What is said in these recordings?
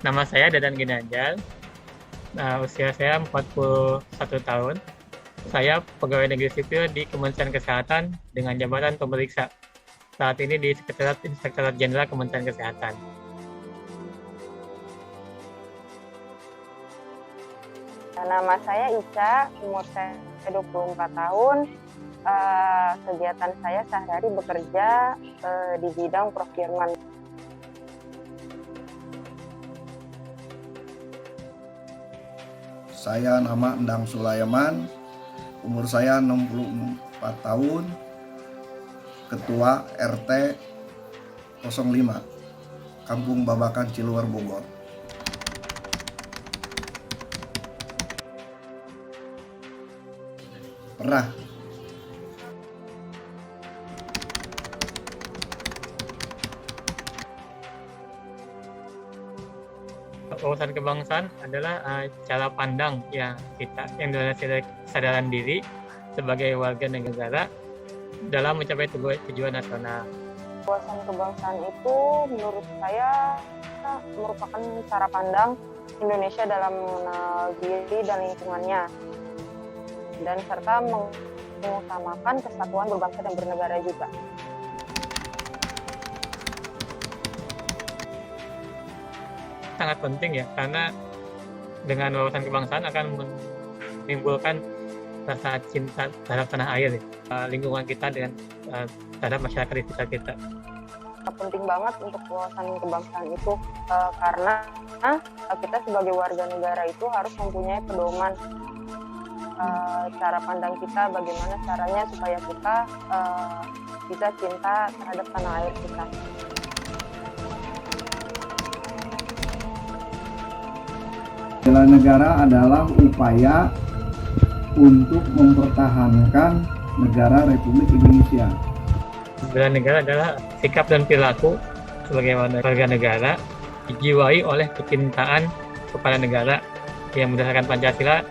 Nama saya Dadan Ginanjar, usia saya 41 tahun. Saya pegawai negeri sipil di Kementerian Kesehatan dengan jabatan pemeriksa. Saat ini di Sekretariat Inspektorat Jenderal Kementerian Kesehatan. Nama saya Ica, umur saya 24 tahun. Kegiatan saya sehari-hari bekerja di bidang procurement. Saya nama Endang Sulaiman, umur saya 64 tahun, Ketua RT 05, Kampung Babakan, Ciluar, Bogor. Pernah. Wawasan kebangsaan adalah cara pandang yang dari kesadaran diri sebagai warga negara dalam mencapai tujuan nasional. Wawasan kebangsaan itu menurut saya merupakan cara pandang Indonesia dalam mengenal diri dan lingkungannya, dan serta mengutamakan kesatuan berbangsa dan bernegara juga. Sangat penting ya, karena dengan wawasan kebangsaan akan menimbulkan rasa cinta terhadap tanah air, lingkungan kita dengan terhadap masyarakat di sekitar kita. Penting banget untuk wawasan kebangsaan itu karena kita sebagai warga negara itu harus mempunyai pedoman cara pandang kita, bagaimana caranya supaya kita bisa cinta terhadap tanah air kita. Bela negara adalah upaya untuk mempertahankan negara Republik Indonesia. Bela negara adalah sikap dan perilaku sebagai warga negara dijiwai oleh kecintaan kepada negara yang berdasarkan Pancasila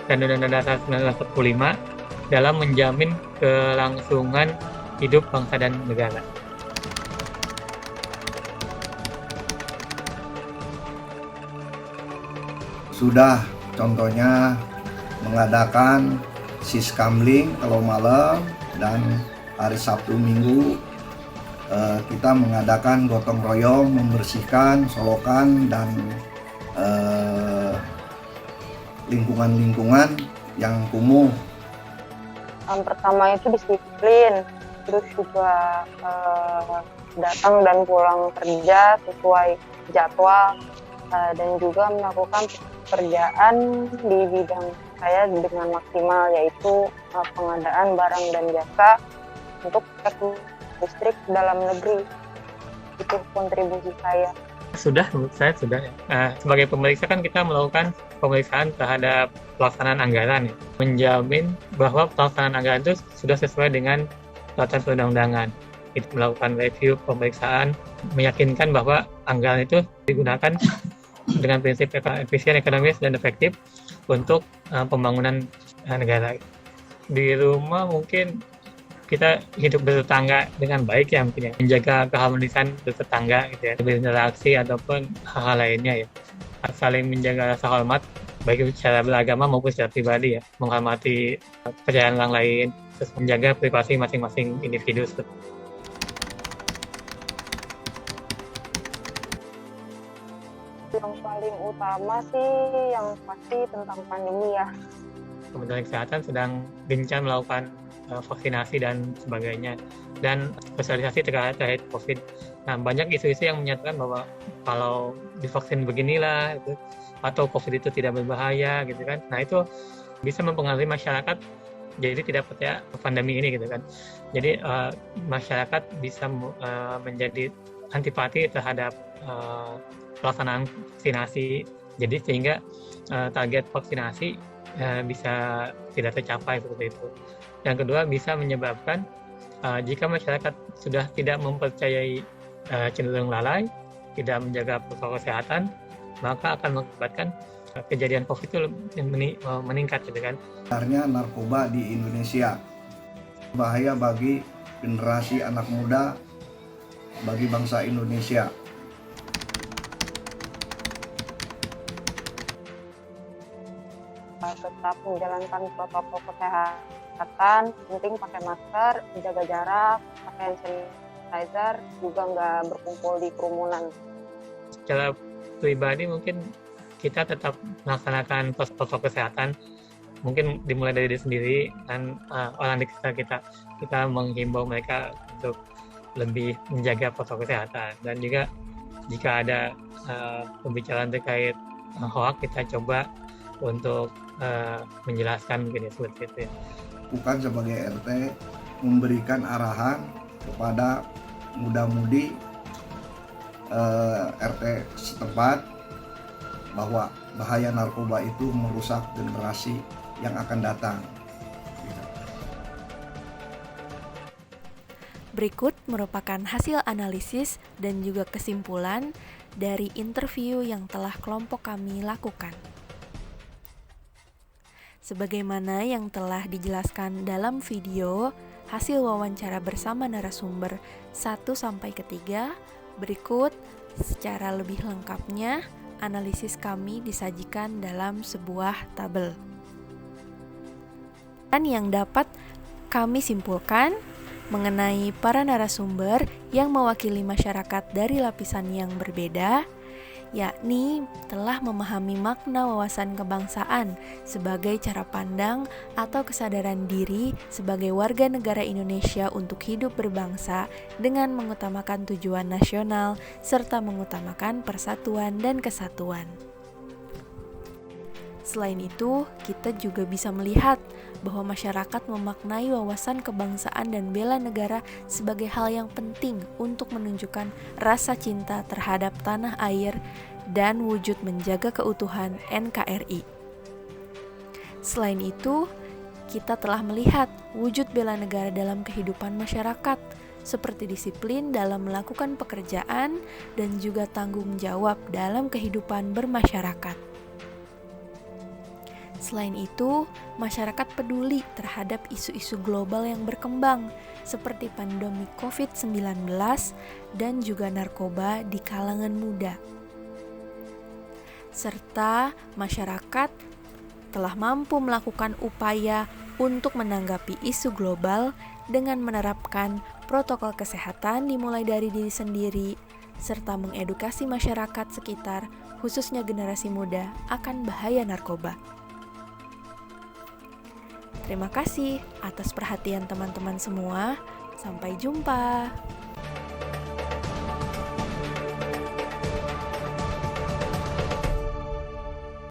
dan Undang-Undang Dasar 1945 dalam menjamin kelangsungan hidup bangsa dan negara. Sudah contohnya mengadakan siskamling kalau malam, dan hari Sabtu Minggu kita mengadakan gotong royong membersihkan solokan dan lingkungan-lingkungan yang kumuh. Pertama itu disiplin, terus juga datang dan pulang kerja sesuai jadwal, dan juga melakukan pekerjaan di bidang saya dengan maksimal, yaitu pengadaan barang dan jasa untuk listrik dalam negeri. Itu kontribusi saya. Sudah, menurut saya sudah. Sebagai pemeriksa kan kita melakukan pemeriksaan terhadap pelaksanaan anggaran, ya. Menjamin bahwa pelaksanaan anggaran itu sudah sesuai dengan peraturan perundang-undangan. Kita melakukan review pemeriksaan, meyakinkan bahwa anggaran itu digunakan dengan prinsip efisien, ekonomis, dan efektif untuk pembangunan negara. Di rumah mungkin kita hidup bertetangga dengan baik ya, mungkin ya, menjaga keharmonisan bertetangga gitu ya, berinteraksi ataupun hal-hal lainnya ya, saling menjaga rasa hormat baik itu secara beragama maupun secara pribadi ya, menghormati kepercayaan orang lain, terus menjaga privasi masing-masing individu. Yang paling utama sih yang pasti tentang pandemi ya. Kementerian Kesehatan sedang gencar melakukan vaksinasi dan sebagainya, dan sosialisasi terkait COVID. Nah, banyak isu-isu yang menyatakan bahwa kalau divaksin beginilah gitu, atau COVID itu tidak berbahaya gitu kan. Nah, itu bisa mempengaruhi masyarakat jadi tidak percaya pandemi ini gitu kan. Jadi masyarakat bisa menjadi antipati terhadap pelaksanaan vaksinasi, jadi sehingga target vaksinasi bisa tidak tercapai seperti itu. Yang kedua, bisa menyebabkan jika masyarakat sudah tidak mempercayai, cenderung lalai, tidak menjaga protokol kesehatan, maka akan mengakibatkan kejadian COVID itu meningkat gitu kan. Sebenarnya narkoba di Indonesia bahaya bagi generasi anak muda, bagi bangsa Indonesia. Tetap menjalankan protokol kesehatan, penting pakai masker, menjaga jarak, pakai hand sanitizer, juga nggak berkumpul di kerumunan. Secara pribadi mungkin kita tetap melaksanakan protokol kesehatan, mungkin dimulai dari diri sendiri dan orang di sekitar kita menghimbau mereka untuk lebih menjaga protokol kesehatan, dan juga jika ada pembicaraan terkait hoax, kita coba untuk menjelaskan mungkin ya, seperti itu ya. Bukan sebagai RT memberikan arahan kepada muda-mudi RT setempat bahwa bahaya narkoba itu merusak generasi yang akan datang. Berikut merupakan hasil analisis dan juga kesimpulan dari interview yang telah kelompok kami lakukan. Sebagaimana yang telah dijelaskan dalam video, hasil wawancara bersama narasumber 1-3, berikut secara lebih lengkapnya analisis kami disajikan dalam sebuah tabel. Dan yang dapat kami simpulkan mengenai para narasumber yang mewakili masyarakat dari lapisan yang berbeda, yakni telah memahami makna wawasan kebangsaan sebagai cara pandang atau kesadaran diri sebagai warga negara Indonesia untuk hidup berbangsa dengan mengutamakan tujuan nasional serta mengutamakan persatuan dan kesatuan. Selain itu, kita juga bisa melihat bahwa masyarakat memaknai wawasan kebangsaan dan bela negara sebagai hal yang penting untuk menunjukkan rasa cinta terhadap tanah air dan wujud menjaga keutuhan NKRI. Selain itu, kita telah melihat wujud bela negara dalam kehidupan masyarakat, seperti disiplin dalam melakukan pekerjaan dan juga tanggung jawab dalam kehidupan bermasyarakat. Selain itu, masyarakat peduli terhadap isu-isu global yang berkembang, seperti pandemi COVID-19 dan juga narkoba di kalangan muda. Serta masyarakat telah mampu melakukan upaya untuk menanggapi isu global dengan menerapkan protokol kesehatan dimulai dari diri sendiri, serta mengedukasi masyarakat sekitar, khususnya generasi muda, akan bahaya narkoba. Terima kasih atas perhatian teman-teman semua. Sampai jumpa.